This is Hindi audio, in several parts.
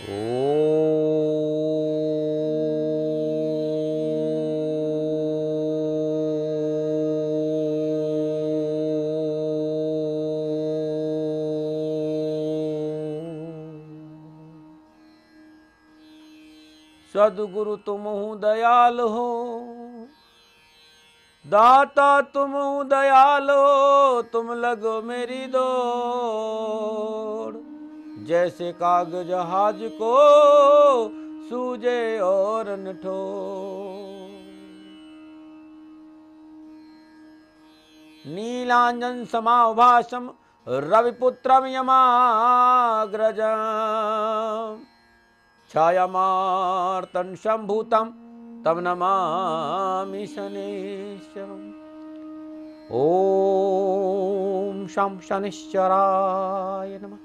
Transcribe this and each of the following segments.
ओ सद्गुरु तुम दयाल हो, दाता तुम दयाल हो, तुम लगो मेरी दौड़। जैसे काग जहाज को सूझे और निठो। नीलांजन समाभासम रविपुत्रम यमाग्रजम, छायामार्तन शंभूतम तम नमामि शनिश्चरम्। ओम शं शनिश्चराय नमः।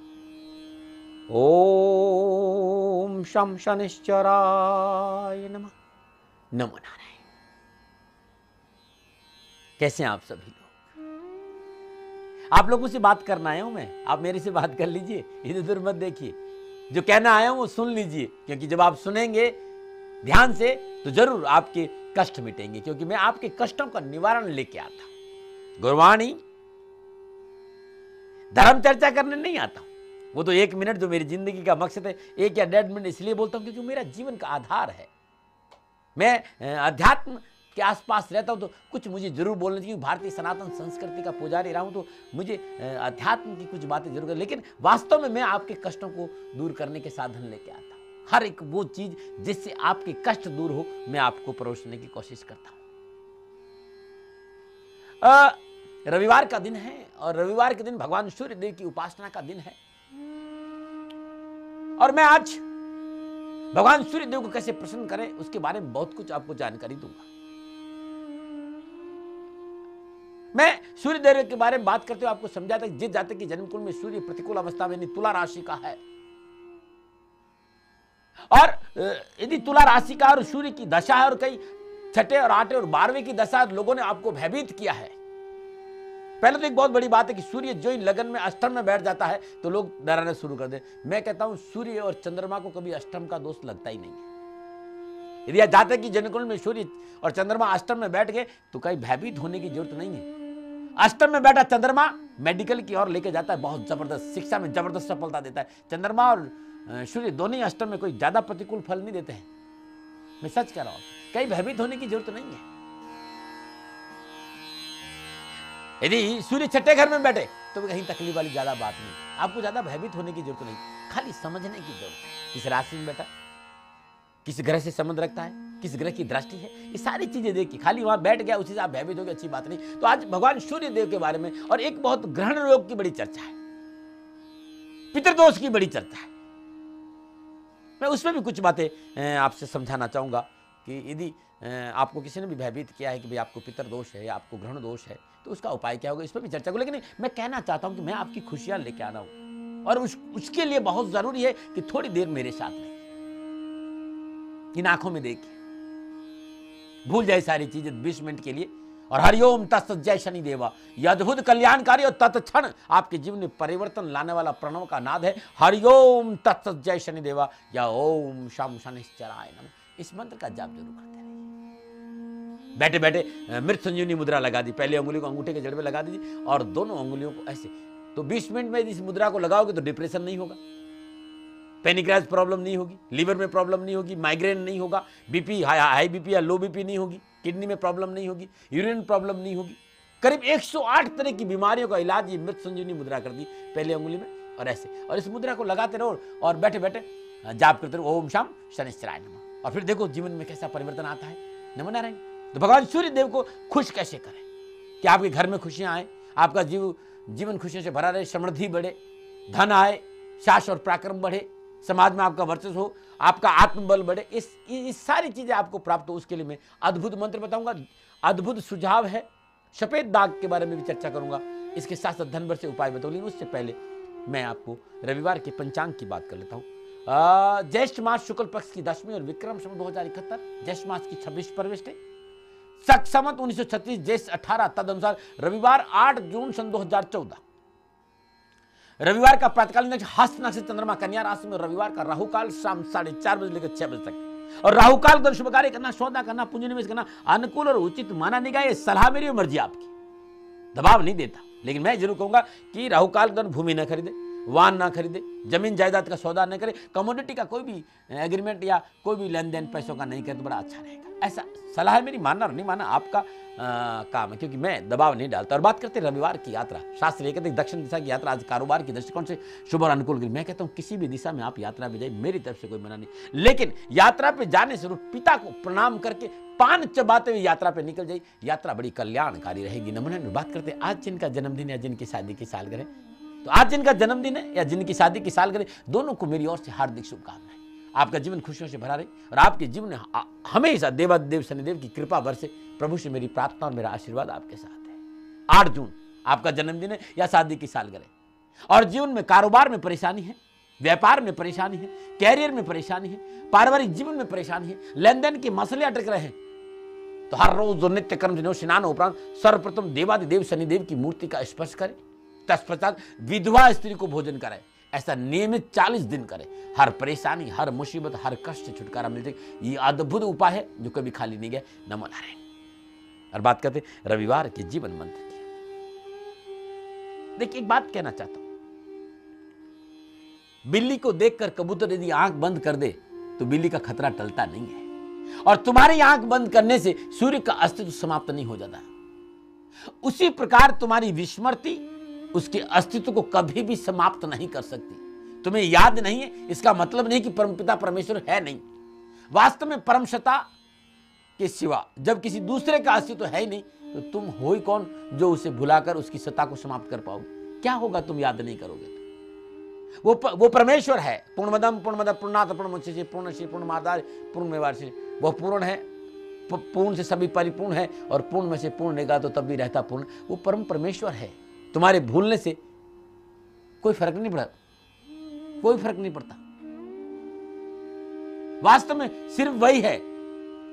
ओम शं शनिश्चराय नमः। नमो नारायण। कैसे हैं आप सभी लोग? आप लोगों से बात करना आया हूं मैं, आप मेरे से बात कर लीजिए, इधर उधर मत देखिए। जो कहना आया हूं वो सुन लीजिए, क्योंकि जब आप सुनेंगे ध्यान से तो जरूर आपके कष्ट मिटेंगे, क्योंकि मैं आपके कष्टों का निवारण लेके आता हूं। गुरवाणी धर्म चर्चा करने नहीं आता हूं, वो तो 1 मिनट जो मेरी जिंदगी का मकसद है, 1 या 1.5 मिनट इसलिए बोलता हूं क्योंकि मेरा जीवन का आधार है। मैं अध्यात्म के आसपास रहता हूं तो कुछ मुझे जरूर बोलना चाहिए। भारतीय सनातन संस्कृति का पुजारी रहा हूं तो मुझे अध्यात्म की कुछ बातें जरूर, लेकिन वास्तव में मैं आपके कष्टों को दूर करने के साधन लेके आता हूं। हर एक वो चीज जिससे आपके कष्ट दूर हो, मैं आपको परोसने की कोशिश करता हूं। रविवार का दिन है और रविवार के दिन भगवान सूर्य देव की उपासना का दिन है, और मैं आज भगवान सूर्य देव को कैसे प्रसन्न करें उसके बारे में बहुत कुछ आपको जानकारी दूंगा। मैं सूर्य देव के बारे में बात करते हुए आपको समझाता कि जिस जातक की जन्मकुंड में सूर्य प्रतिकूल अवस्था में तुला राशि का है, और यदि तुला राशि का और सूर्य की दशा है और कई 6ठे और 8ठे और 12वें की दशा लोगों ने आपको भयभीत किया है। पहले तो एक बहुत बड़ी बात है कि सूर्य जो ही लगन में अष्टम में बैठ जाता है तो लोग डराना शुरू कर दे। मैं कहता हूं सूर्य और चंद्रमा को कभी अष्टम का दोष लगता ही नहीं है। यदि जातक की जन्मकुंड में सूर्य और चंद्रमा अष्टम में बैठ गए तो कहीं भयभीत होने की जरूरत नहीं है। अष्टम में बैठा चंद्रमा मेडिकल की ओर लेके जाता है, बहुत जबरदस्त शिक्षा में जबरदस्त सफलता देता है। चंद्रमा और सूर्य दोनों ही अष्टम में कोई ज्यादा प्रतिकूल फल नहीं देते हैं। मैं सच कह रहा हूं, कहीं भयभीत होने की जरूरत नहीं है। यदि सूर्य 6ठे घर में बैठे तो कहीं तकलीफ वाली ज्यादा बात नहीं, आपको ज्यादा भयभीत होने की जरूरत नहीं, खाली समझने की जरूरत है। किस राशि में बैठा, किस ग्रह से संबंध रखता है, किस ग्रह की दृष्टि है, ये सारी चीजें देखिए। खाली वहां बैठ गया उसी से आप भयभीत हो गए, अच्छी बात नहीं। तो आज भगवान सूर्य देव के बारे में, और एक बहुत ग्रहण रोग की बड़ी चर्चा है, पितृदोष की बड़ी चर्चा है। मैं उसमें भी कुछ बातें आपसे समझाना चाहूंगा कि यदि आपको किसी ने भी भयभीत किया है कि भाई आपको पितृदोष है या आपको ग्रहण दोष है तो उसका उपाय क्या होगा, इस पर भी चर्चा करूं। लेकिन मैं कहना चाहता हूं कि मैं आपकी खुशियां लेके आ रहा हूं, और उसके लिए बहुत जरूरी है कि थोड़ी देर मेरे साथ रहे, इन आंखों में देखिए, भूल जाए सारी चीजें 20 मिनट के लिए। और हरिओम तत्सत जय शनि देवा, यह अद्भुत कल्याणकारी और तत्क्षण आपके जीवन में परिवर्तन लाने वाला प्रणव का नाद है। हरिओम तत्सत जय शनि देवा या ओम शम शनिश्चराय नमः। इस मंत्र का जाप जरूर करते रहिए। बैठे बैठे मृत संजीवनी मुद्रा लगा दी, पहले उंगली को अंगूठे के जड़ में लगा दीजिए और दोनों उंगलियों को ऐसे। तो 20 मिनट में इस मुद्रा को लगाओगे तो डिप्रेशन नहीं होगा, पेनिक्रास प्रॉब्लम नहीं होगी, लीवर में प्रॉब्लम नहीं होगी, माइग्रेन नहीं होगा, बीपी हाई बीपी या लो बीपी नहीं होगी, किडनी में प्रॉब्लम नहीं होगी, यूरिन प्रॉब्लम नहीं होगी। करीब 108 तरह की बीमारियों का इलाज ये मृत संजीवनी मुद्रा कर दी पहले उंगली में, और ऐसे। और इस मुद्रा को लगाते रहो और बैठे बैठे जाप करते रहो ओम शाम शनिश्चराय नमः, और फिर देखो जीवन में कैसा परिवर्तन आता है। नमो नारायण। तो भगवान सूर्य देव को खुश कैसे करें कि आपके घर में खुशियां आए, आपका जीवन खुशियों से भरा रहे, समृद्धि बढ़े, धन आए, साहस और पराक्रम बढ़े, समाज में आपका वर्चस्व हो, आपका आत्मबल बढ़े, इस सारी चीजें आपको प्राप्त हो। उसके लिए मैं अद्भुत मंत्र बताऊंगा, अद्भुत सुझाव है। सफेद दाग के बारे में भी चर्चा करूंगा, इसके साथ साथ धन से उपाय बताऊंगी। उससे पहले मैं आपको रविवार के पंचांग की बात कर लेता हूं। ज्येष्ठ मास शुक्ल पक्ष की 10वीं और विक्रम संवत 2071 ज्येष्ठ मास की 26 परवेष्टि, शक संवत 1936 ज्येष्ठ 18, तदनुसार रविवार 8 जून सन 2014। रविवार का प्रातकालीन नक्षत्र हस्त नक्षत्र, चंद्रमा कन्या राशि में। रविवार का राहु काल शाम 4:30 बजे लेकर 6 बजे तक। और राहु काल का शुभ कार्य करना, सौदा करना, पूंजी निवेश करना अनुकूल और उचित माना नहीं गया। ये सलाह मेरी, मर्जी आपकी, दबाव नहीं देता। लेकिन मैं जरूर कहूंगा कि राहु काल के भूमि न खरीदे, वाहन ना खरीदे, जमीन जायदाद का सौदा न करे, कमोडिटी का कोई भी एग्रीमेंट या कोई भी लेन देन पैसों का नहीं करे तो बड़ा अच्छा रहेगा। ऐसा सलाह है मेरी, मानना और नहीं मानना आपका काम है, क्योंकि मैं दबाव नहीं डालता। और बात करते हैं रविवार की यात्रा, शास्त्र ये कहते हैं दक्षिण दिशा की यात्रा आज कारोबार की दृष्टिकोण से शुभ और अनुकूल। मैं कहता हूँ किसी भी दिशा में आप यात्रा पे जाइए, मेरी तरफ से कोई मना नहीं, लेकिन यात्रा पे जाने से पिता को प्रणाम करके पान चबाते हुए यात्रा पे निकल जाइए, यात्रा बड़ी कल्याणकारी रहेगी। नमूने बात करते हैं आज जिनका जन्मदिन या जिनकी शादी की सालगिरह, तो आज जिनका जन्मदिन है या जिनकी शादी की सालगिरह, दोनों को मेरी ओर से हार्दिक शुभकामनाएं। आपका जीवन खुशियों से भरा रहे और आपके जीवन में हमेशा देवादेव शनिदेव की कृपा बरसे। प्रभु से मेरी प्रार्थना और मेरा आशीर्वाद आपके साथ है। 8 जून आपका जन्मदिन है या शादी की सालगिरह, और जीवन में कारोबार में परेशानी है, व्यापार में परेशानी है, कैरियर में परेशानी है, पारिवारिक जीवन में परेशानी है, लेन देन के मसले अटक रहे हैं, तो हर रोज जो नित्य कर्म स्नान उपरांत सर्वप्रथम देवादिदेव शनिदेव की मूर्ति का स्पर्श करें। तत्पश्चात विधवा स्त्री को भोजन कराए। ऐसा नियमित 40 दिन करें। हर परेशानी, हर मुसीबत, हर कष्ट से छुटकारा मिल जाएगा। ये अद्भुत उपाय है जो कभी खाली नहीं गया। नमो नारायण। और बात करते रविवार के जीवन मंत्र की। देखिए, एक बात कहना चाहता हूं, बिल्ली को देखकर कबूतर यदि आंख बंद कर दे तो बिल्ली का खतरा टलता नहीं है, और तुम्हारी आंख बंद करने से सूर्य का अस्तित्व समाप्त नहीं हो जाता। उसी प्रकार तुम्हारी विस्मृति उसके अस्तित्व को कभी भी समाप्त नहीं कर सकती। तुम्हें याद नहीं है इसका मतलब नहीं कि परमपिता परमेश्वर है नहीं। वास्तव में परमसत्ता के सिवा जब किसी दूसरे का अस्तित्व है ही नहीं, तो तुम हो ही कौन जो उसे भुलाकर उसकी सत्ता को समाप्त कर पाओगे? क्या होगा तुम याद नहीं करोगे तो? वो परमेश्वर है। पूर्णमदम पूर्णमद पूर्णात पूर्णमुदच्यते पूर्णस्य पूर्णमादाय पूर्णमेवावशिष्यते। वह पूर्ण है, पूर्ण से सभी परिपूर्ण है, और पूर्ण में से पूर्ण निगाह तो तब भी रहता पूर्ण। वो परम परमेश्वर है। तुम्हारे भूलने से कोई फर्क नहीं पड़ा, कोई फर्क नहीं पड़ता। वास्तव में सिर्फ वही है,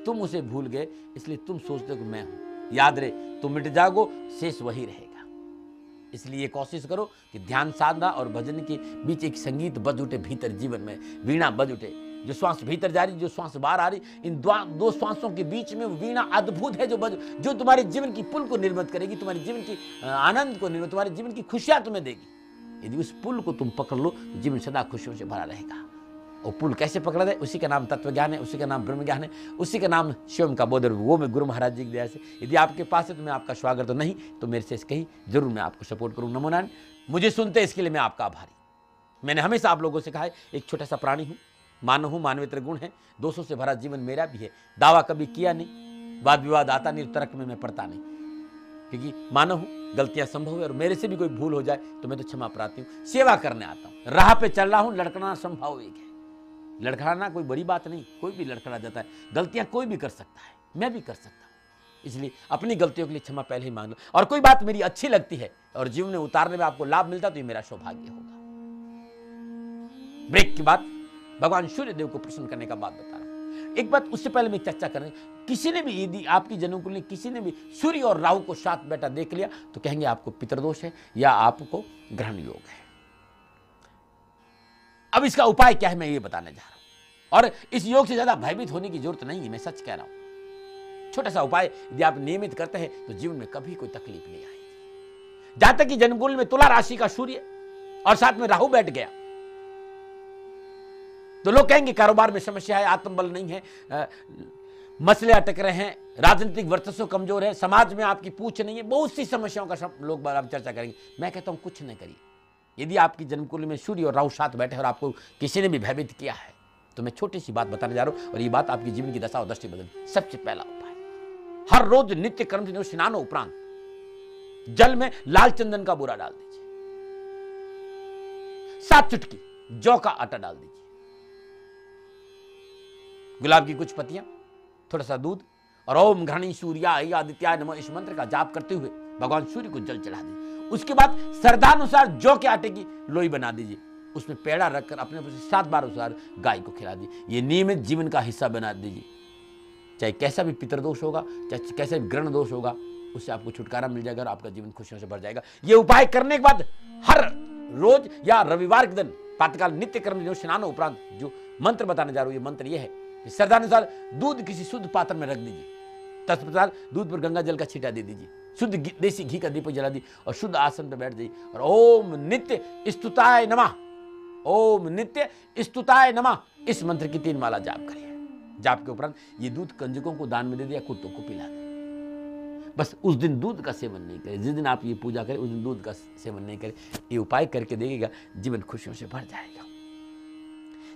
तुम उसे भूल गए इसलिए तुम सोचते हो कि मैं हूं। याद रहे, तुम मिट जाओगे, शेष वही रहेगा। इसलिए कोशिश करो कि ध्यान साधना और भजन के बीच एक संगीत बज उठे भीतर, जीवन में वीणा बज उठे। जो श्वास भीतर जा रही, जो श्वास बाहर आ रही, इन दो श्वासों के बीच में वीणा अद्भुत है जो तुम्हारे जीवन की पुल को निर्मित करेगी, तुम्हारे जीवन की आनंद को निर्मित, तुम्हारे जीवन की खुशियां तुम्हें देगी। यदि उस पुल को तुम पकड़ लो तो जीवन सदा खुशियों से भरा रहेगा। और पुल कैसे पकड़ा जाए? उसी का नाम तत्व ज्ञान है, उसी का नाम ब्रह्म ज्ञान है, उसी का नाम शिवम का बोध है। वो मैं गुरु महाराज जी की दया से, यदि आपके पास है तो मैं आपका स्वागत, तो नहीं तो मेरे से कहीं जरूर मैं आपको सपोर्ट करूँ। नमो नारायण। मुझे सुनते इसके लिए मैं आपका आभारी। मैंने हमेशा आप लोगों से कहा है, एक छोटा सा प्राणी हूँ, मानव हूँ, मानवेतर गुण है, दोषों से भरा जीवन मेरा भी है। दावा कभी किया नहीं, वाद विवाद आता नहीं, तर्क में मैं पढ़ता नहीं, क्योंकि मानव हूँ, गलतियां संभव है, और मेरे से भी कोई भूल हो जाए तो मैं तो क्षमा प्रार्थी हूँ। सेवा करने आता हूँ, राह पे चल रहा हूँ, लड़खड़ाना संभव एक है। लड़खड़ाना कोई बड़ी बात नहीं, कोई भी लड़खड़ा जाता है। गलतियां कोई भी कर सकता है, मैं भी कर सकता हूँ। इसलिए अपनी गलतियों के लिए क्षमा पहले ही मांग लो। और कोई बात मेरी अच्छी लगती है और जीवन में उतारने में आपको लाभ मिलता तो ये मेरा सौभाग्य होगा। ब्रेक के बाद भगवान सूर्य देव को प्रसन्न करने का बात बता रहा हूं। एक बात उससे पहले मैं चर्चा करें, किसी ने भी यदि आपकी जन्मकुंडली में किसी ने भी सूर्य और राहु को साथ बैठा देख लिया तो कहेंगे आपको पितृदोष है या आपको ग्रहण योग है। अब इसका उपाय क्या है मैं ये बताने जा रहा हूं, और इस योग से ज्यादा भयभीत होने की जरूरत नहीं है, मैं सच कह रहा हूं। छोटा सा उपाय यदि आप नियमित करते हैं तो जीवन में कभी कोई तकलीफ नहीं आएगी। जहां तक कि जन्मकुंडली में तुला राशि का सूर्य और साथ में राहु बैठ गया तो लोग कहेंगे कारोबार में समस्या है, आत्मबल नहीं है, मसले अटक रहे हैं, राजनीतिक वर्चस्व कमजोर है, समाज में आपकी पूछ नहीं है, बहुत सी समस्याओं का लोग बार चर्चा करेंगे। मैं कहता हूं कुछ नहीं करिए। यदि आपकी जन्मकुंडली में सूर्य और राहु साथ बैठे और आपको किसी ने भी भयभीत किया है तो मैं छोटी सी बात बताने जा रहा हूं, और ये बात आपकी जीवन की दशा और दृष्टि बदल। सबसे पहला उपाय, हर रोज नित्य कर्म से स्नान उपरांत जल में लाल चंदन का बूरा डाल दीजिए, 7 चुटकी जौ का आटा डाल दीजिए, गुलाब की कुछ पत्तियां, थोड़ा सा दूध, और ओम घृणी सूर्याय आदित्याय नमः इस मंत्र का जाप करते हुए भगवान सूर्य को जल चढ़ा दीजिए। उसके बाद श्रद्धानुसार जौ के आटे की लोई बना दीजिए, उसमें पेड़ा रखकर अपने 7 बार अनुसार गाय को खिला दीजिए। ये नियमित जीवन का हिस्सा बना दीजिए। चाहे कैसा भी पितृदोष होगा, चाहे कैसा भी ग्रहण दोष होगा, उससे आपको छुटकारा मिल जाएगा और आपका जीवन खुशियों से भर जाएगा। ये उपाय करने के बाद हर रोज या रविवार के दिन प्रातःकाल नित्य कर्म स्नानों उपरांत जो मंत्र बताने जा रहा हूं, ये मंत्र ये है कि श्रद्धानुसार दूध किसी शुद्ध पात्र में रख दीजिए, तत्पश्चात दूध पर गंगा जल का छींटा दे दीजिए, शुद्ध देसी घी का दीपक जला दीजिए और शुद्ध आसन पर बैठ जाइए और ओम नित्य स्तुताय नमः, ओम नित्य स्तुताय नमः इस मंत्र की 3 माला जाप करिए। जाप के उपरांत ये दूध कंजकों को दान में दे दिया, कुत्तों को पिला दे। बस उस दिन दूध का सेवन नहीं करें, जिस दिन आप ये पूजा करें उस दिन दूध का सेवन नहीं करें। ये उपाय करके देखिएगा, जीवन खुशियों से भर जाएगा।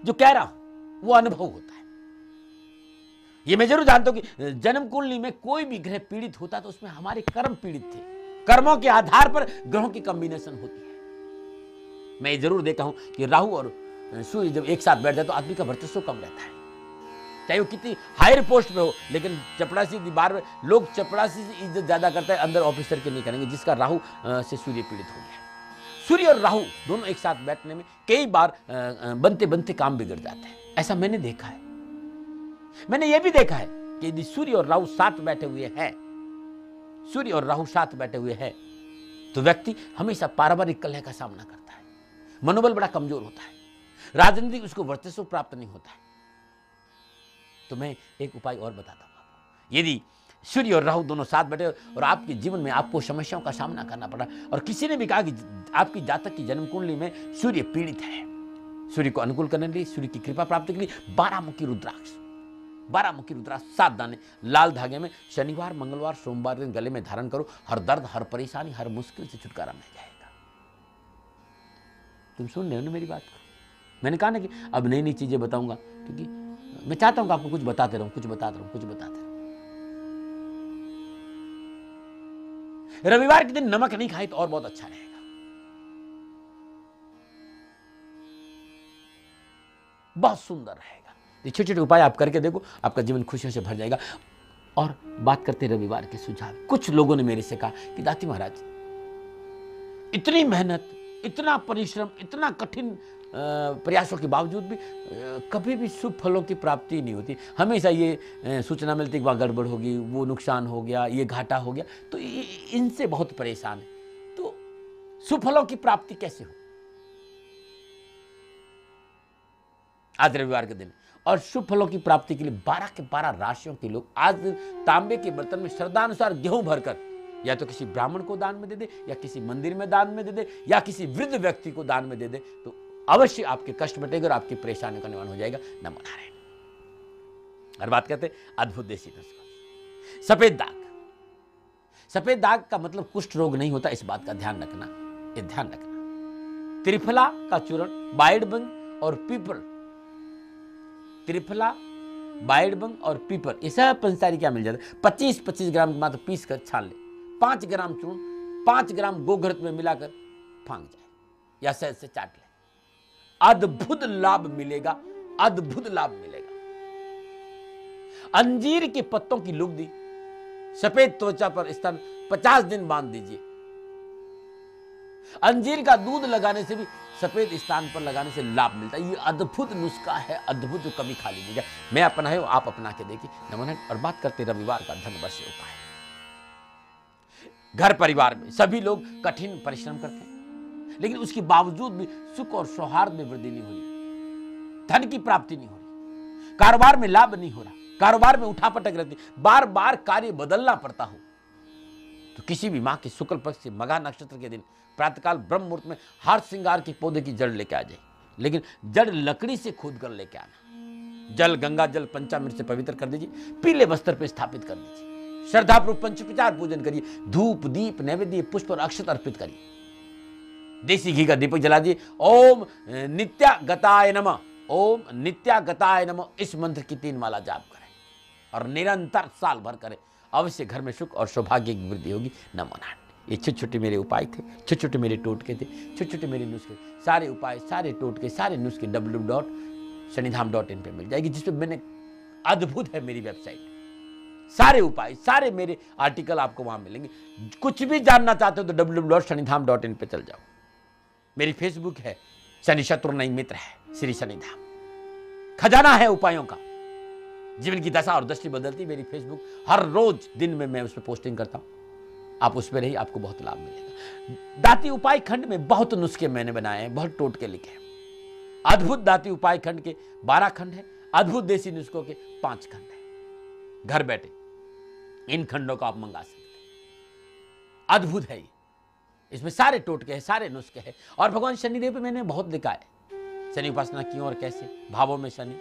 जो कह रहा हूं वो अनुभव होता है। ये मैं जरूर जानता हूं कि जन्म कुंडली में कोई भी ग्रह पीड़ित होता तो उसमें हमारे कर्म पीड़ित थे। कर्मों के आधार पर ग्रहों की कॉम्बिनेशन होती है। मैं ये जरूर देखा हूं कि राहु और सूर्य जब एक साथ बैठ जाए तो आदमी का वर्चस्व कम रहता है, चाहे वो कितनी हायर पोस्ट पे हो। लेकिन चपड़ासी बार में लोग चपड़ासी से इज्जत ज्यादा करता है, अंदर ऑफिसर के नहीं करेंगे, जिसका राहु से सूर्य पीड़ित हो गया। सूर्य और राहु दोनों एक साथ बैठने में कई बार बनते बनते काम बिगड़ जाते हैं। ऐसा मैंने देखा है। मैंने यह भी देखा है कि यदि सूर्य और राहु साथ बैठे हुए हैं, सूर्य और राहु साथ बैठे हुए हैं, तो व्यक्ति हमेशा पारिवारिक कलह का सामना करता है, मनोबल बड़ा कमजोर होता है, राजनीतिक उसको वर्चस्व प्राप्त नहीं होता है। तो मैं एक उपाय और बताता हूं। यदि सूर्य और राहु दोनों साथ बैठे और आपके जीवन में आपको समस्याओं का सामना करना पड़ा और किसी ने भी कहा कि आपकी जातक की जन्म कुंडली में सूर्य पीड़ित है, सूर्य को अनुकूल करने के लिए, सूर्य की कृपा प्राप्ति के लिए 12 मुखी रुद्राक्ष 7 दाने लाल धागे में शनिवार, मंगलवार, सोमवार दिन गले में धारण करो। हर दर्द, हर परेशानी, हर मुश्किल से छुटकारा मिल जाएगा। तुम सुन रहे हो ना मेरी बात को? मैंने कहा ना कि अब नई नई चीजें बताऊंगा, क्योंकि मैं चाहता हूं कि आपको कुछ बताते रहूं, कुछ बताते रहूं। रविवार के दिन नमक नहीं खाए तो और बहुत अच्छा रहेगा। बहुत सुंदर रहेगा। ये छोटे छोटे उपाय आप करके देखो, आपका जीवन खुशियों से भर जाएगा। और बात करते रविवार के सुझाव। कुछ लोगों ने मेरे से कहा कि दाती महाराज, इतनी मेहनत, इतना परिश्रम, इतना कठिन प्रयासों के बावजूद भी कभी भी शुभ फलों की प्राप्ति नहीं होती। हमेशा ये सूचना मिलती कि वहाँ गड़बड़ होगी, वो नुकसान हो गया, ये घाटा हो गया, तो इनसे बहुत परेशान है। तो शुभ फलों की प्राप्ति कैसे हो? आज रविवार के दिन और शुभ फलों की प्राप्ति के लिए 12 के 12 राशियों के लोग आज तांबे के बर्तन में श्रद्धानुसार गेहूं भरकर या तो किसी ब्राह्मण को दान में दे दे, या किसी मंदिर में दान में दे दे, या किसी वृद्ध व्यक्ति को दान में दे दे, तो अवश्य आपके कष्ट मिटेगा और आपकी परेशानियों का निवारण हो जाएगा। नमो नारायण। और बात करते हैं अद्भुत देसी नुस्खा। सफेद दाग। सफेद दाग का मतलब कुष्ठ रोग नहीं होता, इस बात का ध्यान रखना, ये ध्यान रखना। त्रिफला का चूर्ण, बाइडबंग और पीपल, त्रिफला, बाइडबंग और पीपल, ये सब पंचसारी क्या मिल जाता है। 25-25 ग्राम मात्र पीस कर छान ले। 5 ग्राम चूर्ण 5 ग्राम गोघृत में मिलाकर फांक जाए या शहद से चाट ले। अद्भुत लाभ मिलेगा, अद्भुत लाभ मिलेगा। अंजीर के पत्तों की लुगदी सफेद त्वचा पर स्तन 50 दिन बांध दीजिए। अंजीर का दूध लगाने से भी सफेद स्थान पर लगाने से लाभ मिलता है। ये अद्भुत नुस्खा है, अद्भुत, जो कभी खा लीजिएगा। मैं अपनाए, आप अपना के देखिए। नमन। और बात करते रविवार का धन वर्ष उपाय। घर परिवार में सभी लोग कठिन परिश्रम करते हैं, लेकिन उसके बावजूद भी सुख और सौहार्द में वृद्धि नहीं हो रही, धन की प्राप्ति नहीं हो रही, कारोबार में लाभ नहीं हो रहा, कारोबार में उठापटक रहती, बार बार कार्य बदलना पड़ता हो, तो किसी भी माह के शुक्ल पक्ष से मघा नक्षत्र के दिन प्रातःकाल ब्रह्म मुहूर्त में हार श्रृंगार के पौधे की जड़ लेके आ जाए, लेकिन जड़ लकड़ी से खोद कर लेके आना। जल, गंगा जल पंचामृत से पवित्र कर दीजिए, पीले वस्त्र पर स्थापित कर दीजिए, श्रद्धापूर्वक पंचोपचार पूजन करिए, धूप दीप नैवेद्य पुष्प और अक्षत अर्पित करिए, देसी घी का दीपक जला दिए। ओम नित्यागताय नमः, ओम नित्यागताय नमः इस मंत्र की 3 माला जाप करें और निरंतर साल भर करें। अवश्य घर में सुख और सौभाग्य की वृद्धि होगी। नमो नारायण। ये छोटे छोटे मेरे उपाय थे, छोटे छोटे मेरे टोटके थे, छोटे छोटे मेरे नुस्खे। सारे उपाय, सारे टोटके, सारे नुस्खे www.shanidham.in पे मिल जाएगी, जिसपे मैंने, अद्भुत है मेरी वेबसाइट। सारे उपाय, सारे मेरे आर्टिकल आपको वहां मिलेंगे। कुछ भी जानना चाहते हो तो www.shanidham.in पे चल जाओ। मेरी फेसबुक है, शनि शत्रु नहीं मित्र है, श्री शनिधाम। खजाना है उपायों का, जीवन की दशा और दृष्टि बदलती मेरी फेसबुक। हर रोज दिन में मैं उस पर पोस्टिंग करता हूं। आप उस पर रहिए, आपको बहुत लाभ मिलेगा। दाती उपाय खंड में बहुत नुस्खे मैंने बनाए हैं, बहुत टोटके लिखे हैं। अद्भुत दाती उपाय खंड के 12 खंड है, अद्भुत देसी नुस्खों के 5 खंड है। घर बैठे इन खंडों को आप मंगा सकते हैं। अद्भुत है ये, इसमें सारे टोटके हैं, सारे नुस्खे हैं। और भगवान शनिदेव पे मैंने बहुत लिखा है, शनि उपासना क्यों और कैसे, भावों में शनि,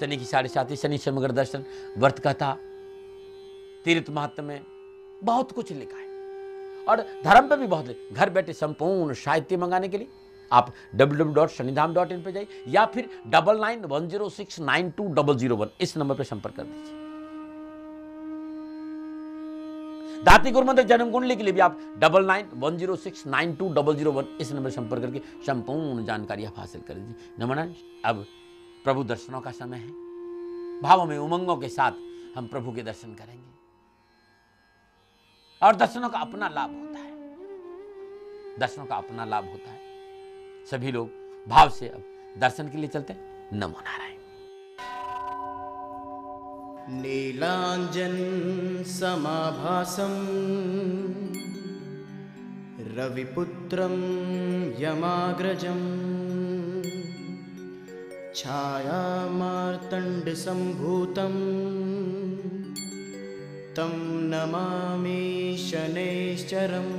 शनि की 7.5, शनि समग्र दर्शन, व्रत कथा, तीर्थ महात्म्य में बहुत कुछ लिखा है। और धर्म पे भी बहुत लिखा। घर बैठे संपूर्ण साहित्य मंगाने के लिए आप www.shanidham.in पे जाइए या फिर 9910692001 इस नंबर पर संपर्क कर दीजिए। दाती गुरु मंत्र जन्म कुंडली के लिए भी आप 9910692001 इस नंबर संपर्क करके संपूर्ण जानकारी आप हासिल कर दीजिए। नमन। अब प्रभु दर्शनों का समय है, भावों में उमंगों के साथ हम प्रभु के दर्शन करेंगे और दर्शनों का अपना लाभ होता है, दर्शनों का अपना लाभ होता है। सभी लोग भाव से अब दर्शन के लिए चलते हैं। नमो नारायण। नीलांजन समाभासं रविपुत्रं यमाग्रजं छायामार्तण्डसम्भूतं तं नमामि शनैश्चरम्।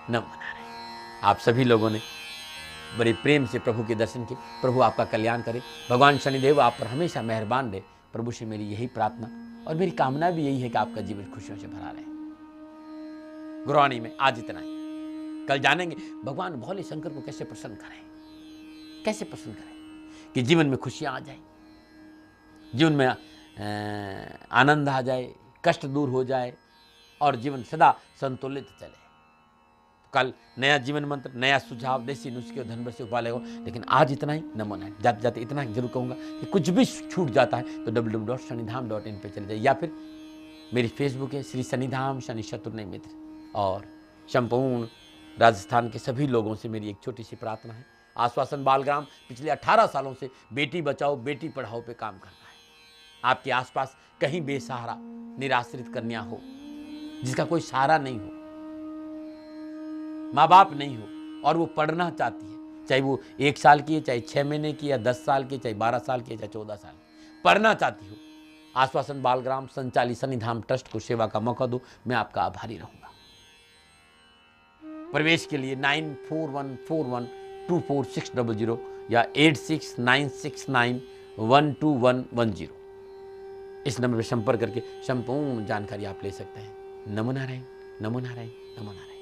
नमो नारायण। आप सभी लोगों ने बड़े प्रेम से प्रभु के दर्शन किए। प्रभु आपका कल्याण करे। भगवान शनिदेव आप पर हमेशा मेहरबान रहे। प्रभु से मेरी यही प्रार्थना और मेरी कामना भी यही है कि आपका जीवन खुशियों से भरा रहे। गुरवाणी में आज इतना ही। कल जानेंगे भगवान भोले शंकर को कैसे प्रसन्न करें, कैसे प्रसन्न करें कि जीवन में खुशियां आ जाए, जीवन में आनंद आ जाए, कष्ट दूर हो जाए और जीवन सदा संतुलित चले। कल नया जीवन मंत्र, नया सुझाव, देसी नुस्खे और धन से उपाय लेगा। लेकिन आज इतना ही। नमो नारायण। जाते जाते इतना जरूर कहूँगा कि कुछ भी छूट जाता है तो www.shanidham.in पे चले जाइए या फिर मेरी फेसबुक है श्री शनिधाम शनि शत्रुघ्न मित्र। और संपूर्ण राजस्थान के सभी लोगों से मेरी एक छोटी सी प्रार्थना है। आश्वासन बालग्राम पिछले 18 सालों से बेटी बचाओ बेटी पढ़ाओ पे काम कर रहा है। आपके आसपास कहीं बेसहारा निराश्रित कन्या हो जिसका कोई सहारा नहीं हो, माँ बाप नहीं हो और वो पढ़ना चाहती है, चाहे वो 1 साल की है, चाहे 6 महीने की या 10 साल की, चाहे 12 साल की, चाहे 14 साल की, पढ़ना चाहती हो, आश्वासन बालग्राम संचालित शनिधाम ट्रस्ट को सेवा का मौका दो। मैं आपका आभारी रहूंगा। प्रवेश के लिए 9414124600 या 8696912110 इस नंबर पर संपर्क करके संपूर्ण जानकारी आप ले सकते हैं। नमो नारायण, नमो नारायण, नमो नारायण।